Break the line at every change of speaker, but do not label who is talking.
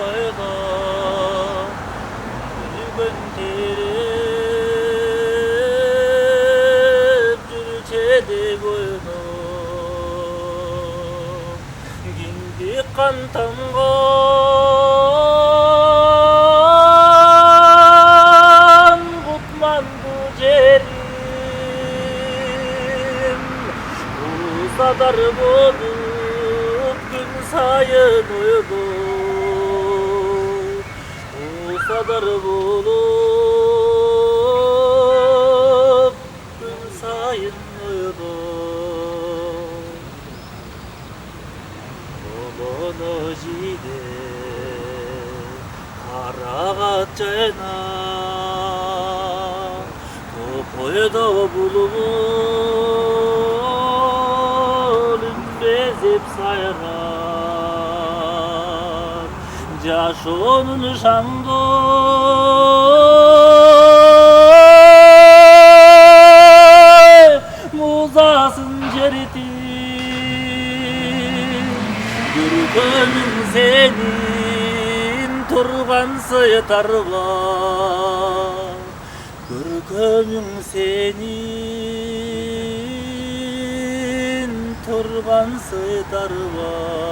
bayda Gülgün terip Jürçedi boynu Gindi kan tamgan Gutman bu jerim Usadar bolup gün sayın uyudup Usadar bolup gün sayın uyudup Olono jide karagat jayna Topoyda bulubul bezip sayrar Jaşonun şandı Muzasın jeritin Gürgönüm senin turgan saytarvar Gürgönüm senin turgan saytarvar